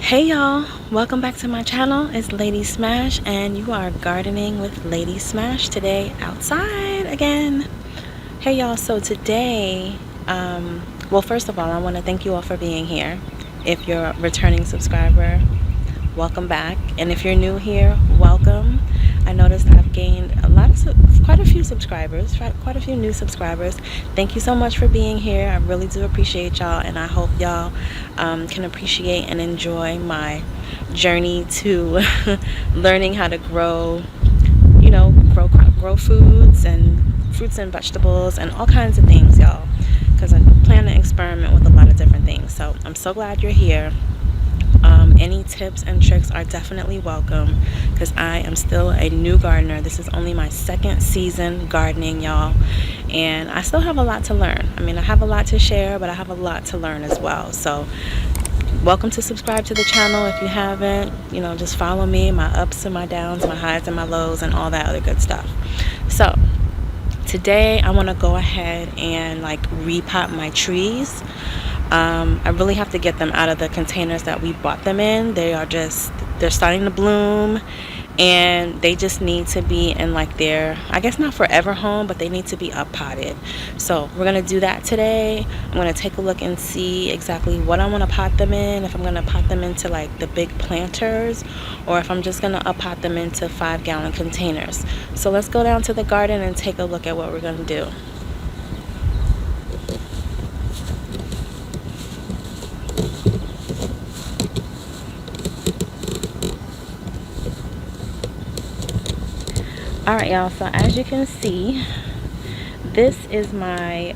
Hey y'all, welcome back to my channel. It's Lady Smash and you are gardening with Lady Smash today outside again. Hey y'all, so today, well, first of all, I want to thank you all for being here. If you're a returning subscriber, welcome back. And if you're new here, welcome. I noticed I've gained quite a few subscribers, quite a few new subscribers. Thank you so much for being here. I really do appreciate y'all, and I hope y'all can appreciate and enjoy my journey to learning how to grow, grow foods and fruits and vegetables and all kinds of things, y'all, because I plan to experiment with a lot of different things. So I'm so glad you're here. Any tips and tricks are definitely welcome because I am still a new gardener. This is only my second season gardening, y'all, and I still have a lot to learn. I mean, I have a lot to share, but I have a lot to learn as well. So welcome to subscribe to the channel if you haven't. Just follow me, my ups and my downs, my highs and my lows, and all that other good stuff. So today I want to go ahead and repot my trees. I really have to get them out of the containers that we bought them in. They're starting to bloom, and they just need to be in their, I guess not forever home, but they need to be up potted. So we're going to do that today. I'm going to take a look and see exactly what I want to pot them in, if I'm going to pot them into the big planters, or if I'm just going to up pot them into 5-gallon containers. So let's go down to the garden and take a look at what we're going to do. Alright y'all, so as you can see, this is my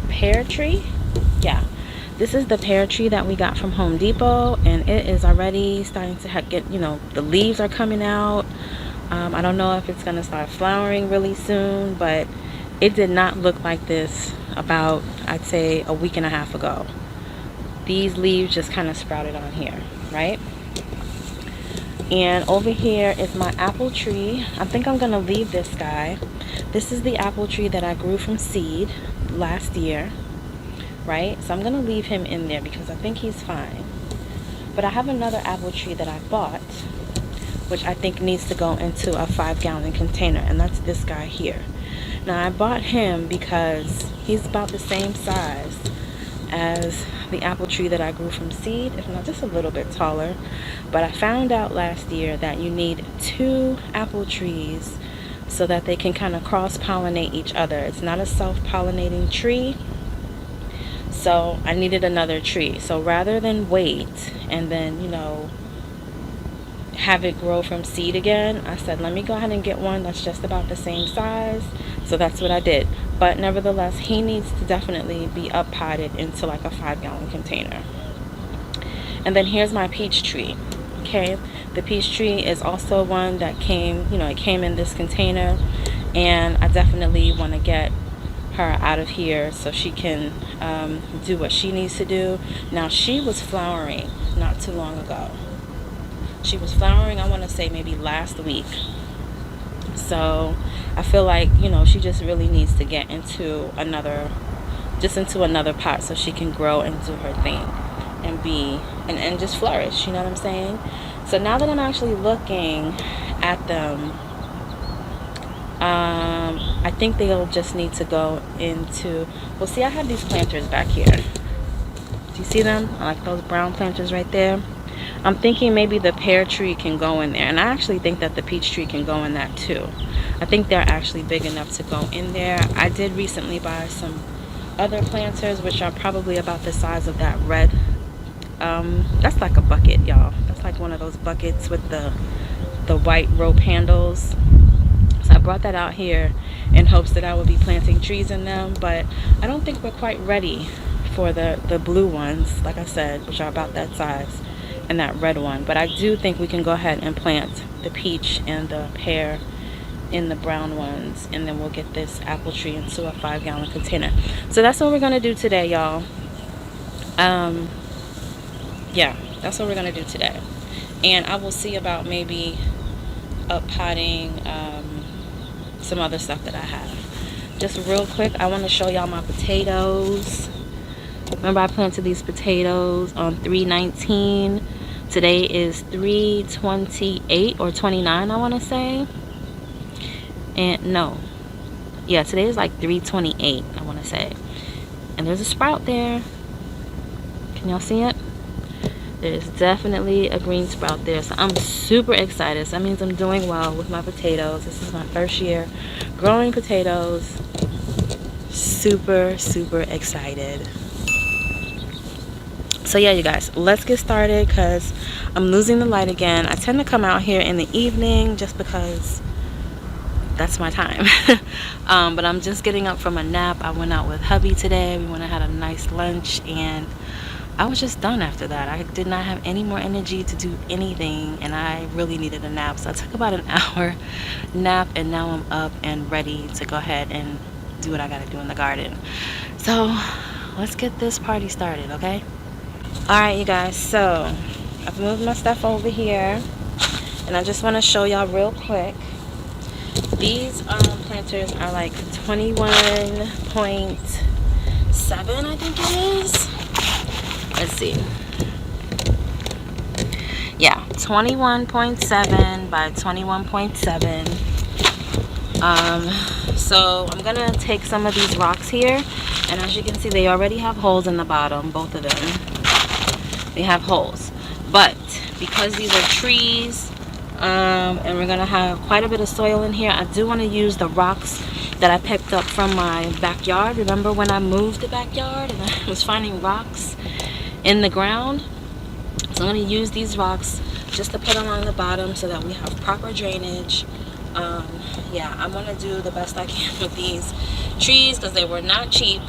pear tree. Yeah, this is the pear tree that we got from Home Depot, and it is already starting to get, the leaves are coming out. I don't know if it's going to start flowering really soon, but it did not look like this about, I'd say, a week and a half ago. These leaves just kind of sprouted on here, right? And over here is my apple tree. I think I'm going to leave this guy. This is the apple tree that I grew from seed last year, right? So I'm going to leave him in there because I think he's fine. But I have another apple tree that I bought, which I think needs to go into a 5-gallon container, and that's this guy here. Now I bought him because he's about the same size as the apple tree that I grew from seed, if not just a little bit taller. But I found out last year that you need 2 apple trees so that they can kind of cross-pollinate each other. It's not a self-pollinating tree, so I needed another tree. So rather than wait and then have it grow from seed again, I said let me go ahead and get one that's just about the same size. So that's what I did. But nevertheless, he needs to definitely be up potted into a 5-gallon container. And then here's my peach tree. Okay, the peach tree is also one that came, it came in this container, and I definitely want to get her out of here so she can do what she needs to do. Now, she was flowering not too long ago. She was flowering, I want to say maybe last week. So I feel like, she just really needs to get into another pot so she can grow and do her thing and be and just flourish, you know what I'm saying? So now that I'm actually looking at them, I think they'll just need to go into, well, see, I have these planters back here. Do you see them? I like those brown planters right there. I'm thinking maybe the pear tree can go in there, and I actually think that the peach tree can go in that too. I think they're actually big enough to go in there. I did recently buy some other planters, which are probably about the size of that red. That's like a bucket, y'all. That's like one of those buckets with the white rope handles. So I brought that out here in hopes that I would be planting trees in them, but I don't think we're quite ready for the blue ones, like I said, which are about that size, and that red one. But I do think we can go ahead and plant the peach and the pear in the brown ones, and then we'll get this apple tree into a 5-gallon container. So that's what we're gonna do today, y'all. Yeah, that's what we're gonna do today. And I will see about maybe up potting some other stuff that I have. Just real quick, I want to show y'all my potatoes. Remember, I planted these potatoes on 319. Today is 3:28 or 29, I want to say. And no, yeah, today is like 3:28, I want to say. And there's a sprout there. Can y'all see it? There's definitely a green sprout there. So I'm super excited. So that means I'm doing well with my potatoes. This is my first year growing potatoes. Super, super excited. So yeah, you guys, let's get started because I'm losing the light again. I tend to come out here in the evening just because that's my time. But I'm just getting up from a nap. I went out with hubby today. We went and had a nice lunch, and I was just done after that. I did not have any more energy to do anything, and I really needed a nap. So I took about an hour nap, and now I'm up and ready to go ahead and do what I gotta do in the garden. So let's get this party started, okay? Alright, you guys, so I've moved my stuff over here, and I just want to show y'all real quick. These planters are like 21.7, I think it is. Let's see. Yeah, 21.7 by 21.7. So I'm gonna take some of these rocks here, and as you can see, they already have holes in the bottom. Both of them, they have holes. But because these are trees, and we're gonna have quite a bit of soil in here, I do want to use the rocks that I picked up from my backyard. Remember when I moved the backyard and I was finding rocks in the ground? So I'm going to use these rocks just to put along the bottom so that we have proper drainage. Yeah, I'm going to do the best I can with these trees because they were not cheap.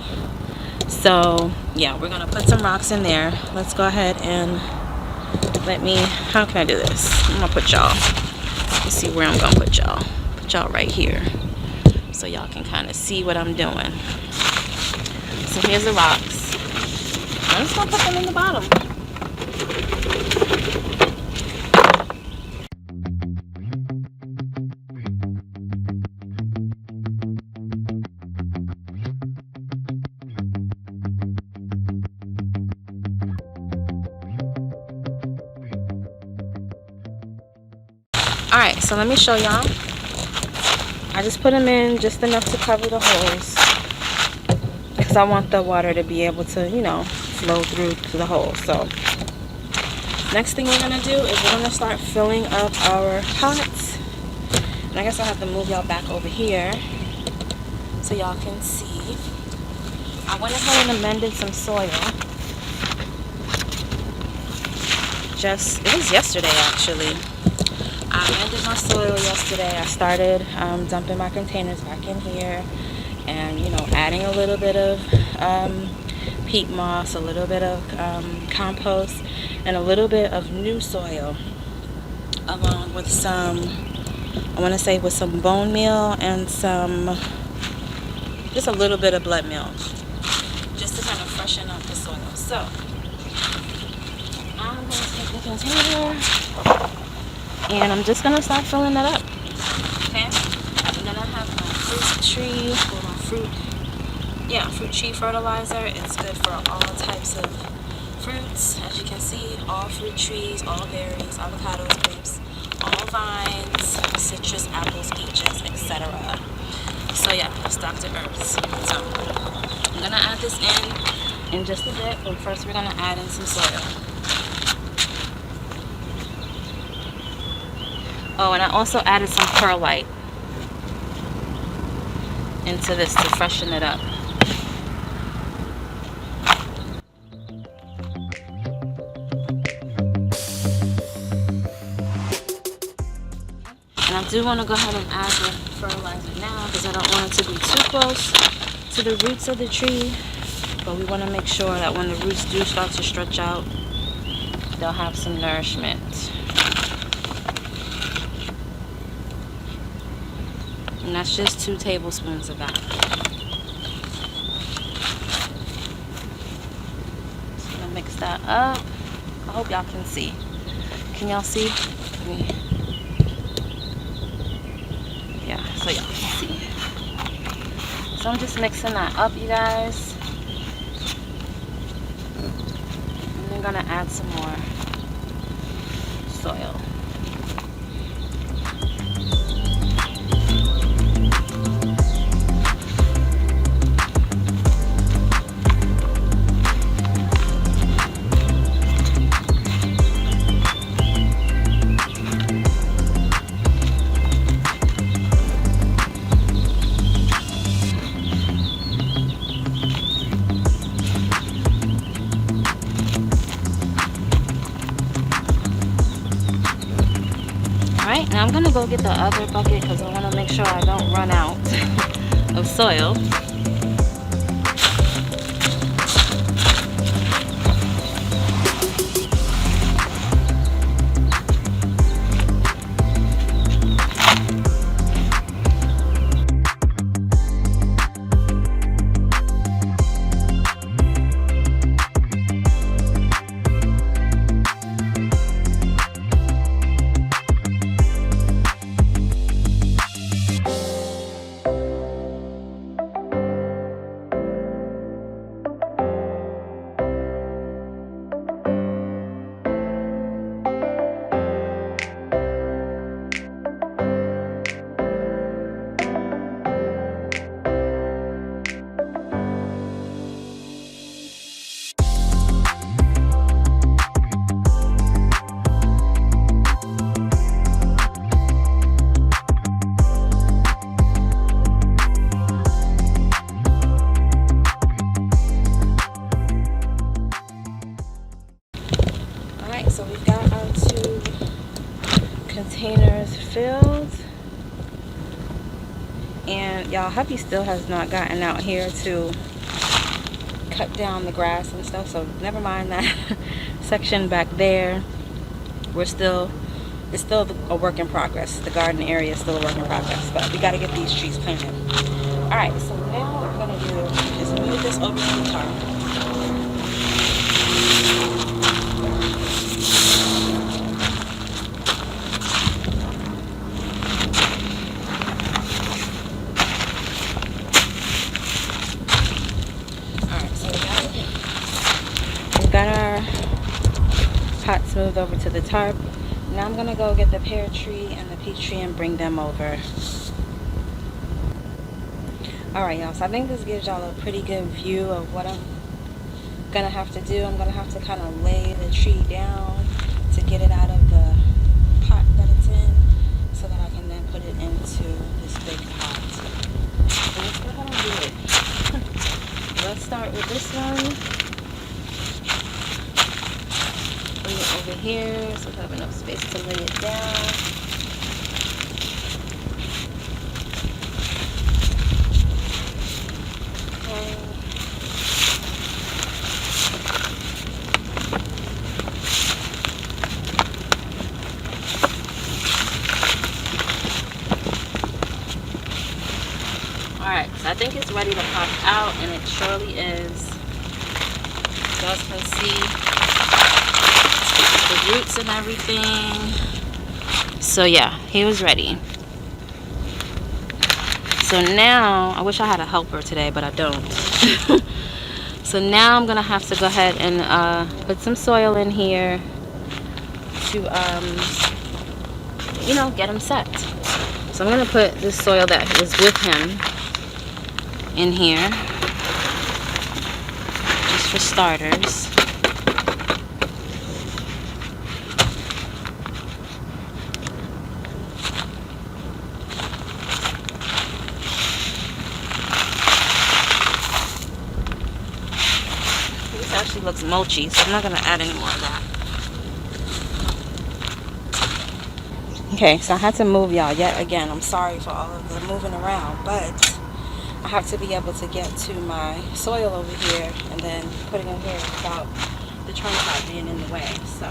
So yeah, we're going to put some rocks in there. Let's go ahead and how can I do this? I'm going to put y'all, let's see where I'm going to put y'all. Put y'all right here so y'all can kind of see what I'm doing. So here's the rocks. I'm just going to put them in the bottom. Alright, so let me show y'all. I just put them in just enough to cover the holes because I want the water to be able to, you know, flow through to the hole. So next thing we're going to do is we're going to start filling up our pots. And I guess I'll have to move y'all back over here so y'all can see. I went ahead and amended some soil. It was yesterday actually. I amended my soil yesterday. I started dumping my containers back in here and, you know, adding a little bit of peat moss, a little bit of compost, and a little bit of new soil, along with some, I want to say with some bone meal and just a little bit of blood meal, just to kind of freshen up the soil. So I'm going to take the container and I'm just going to start filling it up. Okay? And then I have my fruit tree, or my fruit tree fertilizer. It's good for all types of fruits. As you can see, all fruit trees, all berries, avocados, grapes, all vines, citrus, apples, peaches, etc. So yeah, it's Dr. Herbs. So I'm going to add this in just a bit, but first we're going to add in some soil. Oh, and I also added some perlite into this to freshen it up. And I do want to go ahead and add the fertilizer now because I don't want it to be too close to the roots of the tree. But we want to make sure that when the roots do start to stretch out, they'll have some nourishment. And that's just 2 tablespoons of that. Just gonna mix that up. I hope y'all can see. Can y'all see? Yeah, so y'all can see. So I'm just mixing that up, you guys. And I'm gonna add some more. soil. Alright, now I'm going to go get the other bucket because I want to make sure I don't run out of soil. So we've got our 2 containers filled, and y'all, hubby still has not gotten out here to cut down the grass and stuff, so never mind that section back there. It's still a work in progress. The garden area is still a work in progress, but we got to get these trees planted. All right, so now what we're going to do is move this over to the tarp. Got our pots moved over to the tarp. Now I'm gonna go get the pear tree and the peach tree and bring them over. Alright, y'all, so I think this gives y'all a pretty good view of what I'm gonna have to do. I'm gonna have to kind of lay the tree down to get it out of the pot that it's in, so that I can then put it into this big pot. So let's go ahead and do it. Let's start with this one. Bring it over here so we have enough space to lay it down. Okay. Alright, so I think it's ready to pop out, and it surely is. You guys can see the roots and everything. So yeah, he was ready. So now, I wish I had a helper today, but I don't. So now I'm gonna have to go ahead and put some soil in here to you know, get him set. So I'm gonna put this soil that was with him in here, just for starters. Actually looks mulchy, so I'm not going to add any more of that. Okay, so I had to move y'all yet again. I'm sorry for all of the moving around, but I have to be able to get to my soil over here and then put it in here without the tripod being in the way. So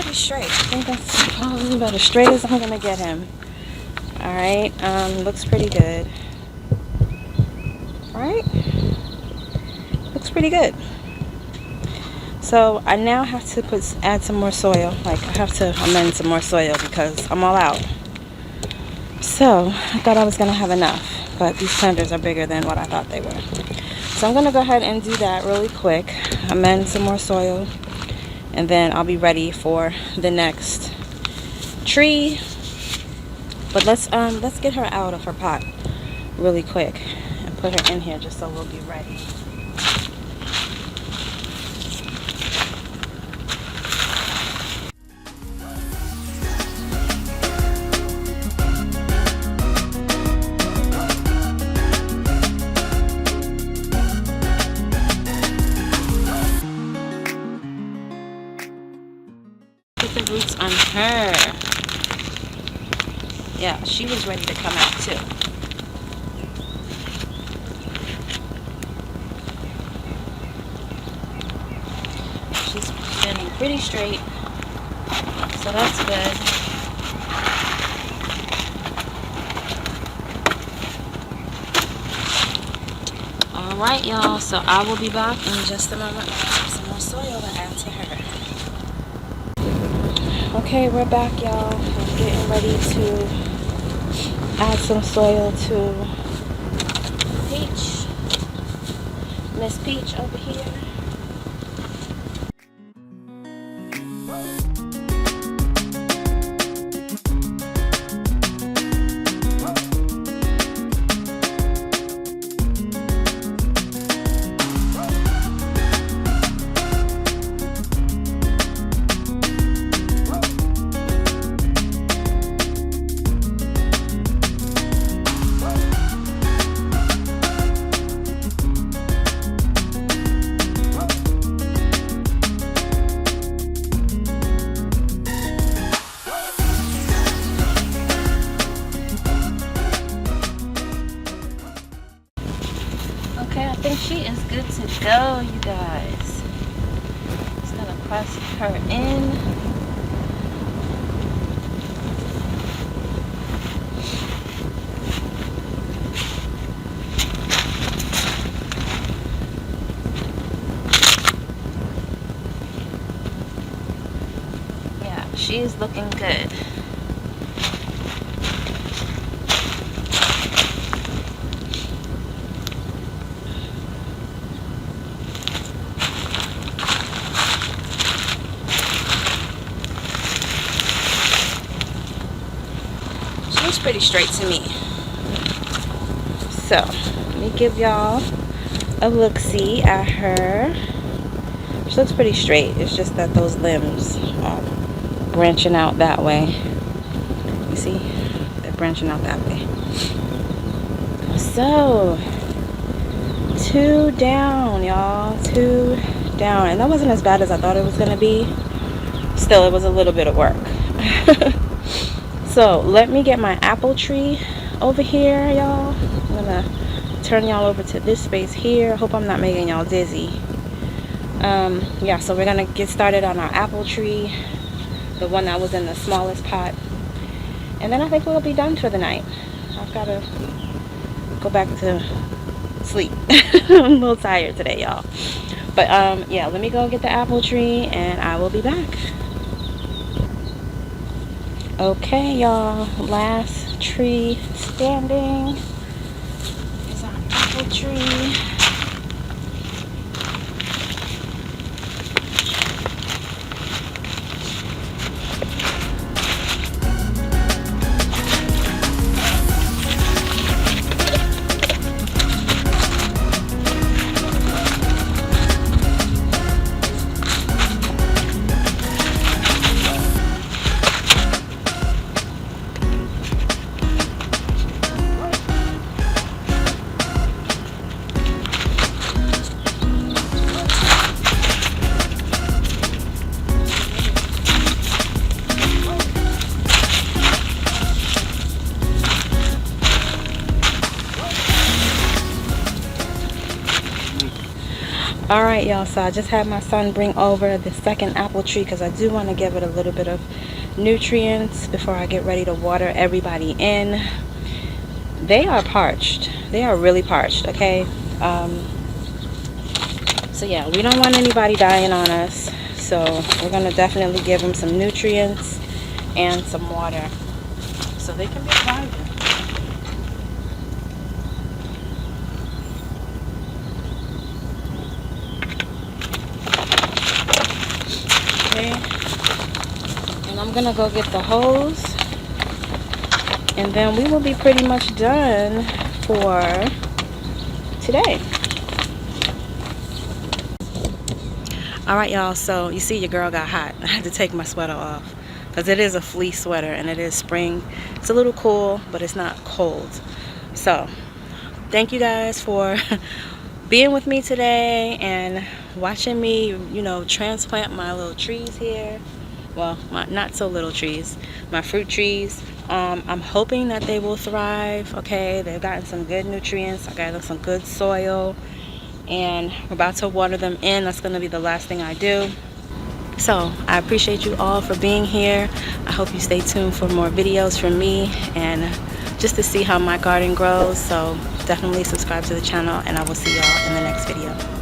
pretty straight. I think that's probably about as straight as I'm gonna get him. Alright, looks pretty good. Alright? Looks pretty good. So I now have to add some more soil. Like, I have to amend some more soil because I'm all out. So I thought I was gonna have enough, but these planters are bigger than what I thought they were. So I'm gonna go ahead and do that really quick, amend some more soil, and then I'll be ready for the next tree. But let's get her out of her pot really quick and put her in here just so we'll be ready. Put the roots on her. Yeah, she was ready to come out too. She's standing pretty straight, so that's good. Alright, y'all, so I will be back in just a moment with some more soil to add to her. Okay, we're back, y'all. I'm getting ready to add some soil to Peach. Miss Peach over here. Okay, I think she is good to go, you guys. Just gonna press her in. Yeah, she's looking good. Looks pretty straight to me. So let me give y'all a look-see at her. She looks pretty straight. It's just that those limbs are branching out that way. You see? They're branching out that way. So 2 down, y'all. 2 down. And that wasn't as bad as I thought it was gonna be. Still, it was a little bit of work. So let me get my apple tree over here, y'all. I'm gonna turn y'all over to this space here. Hope I'm not making y'all dizzy. Yeah, so we're gonna get started on our apple tree, the one that was in the smallest pot, and then I think we'll be done for the night. I've gotta go back to sleep. I'm a little tired today, y'all. But yeah, let me go get the apple tree and I will be back. Okay, y'all, last tree standing is our apple tree. Alright, y'all, so I just had my son bring over the second apple tree because I do want to give it a little bit of nutrients before I get ready to water everybody in. They are parched. They are really parched, okay? So yeah, we don't want anybody dying on us. So we're going to definitely give them some nutrients and some water so they can be thriving. Okay, and I'm gonna go get the hose, and then we will be pretty much done for today. Alright, y'all, so you see your girl got hot. I had to take my sweater off because it is a fleece sweater and it is spring. It's a little cool, but it's not cold. So thank you guys for being with me today and watching me, you know, transplant my little trees here. Well, my not so little trees, my fruit trees. I'm hoping that they will thrive. Okay, they've gotten some good nutrients. I got some good soil, and we're about to water them in. That's going to be the last thing I do. So I appreciate you all for being here. I hope you stay tuned for more videos from me and just to see how my garden grows. So definitely subscribe to the channel, and I will see y'all in the next video.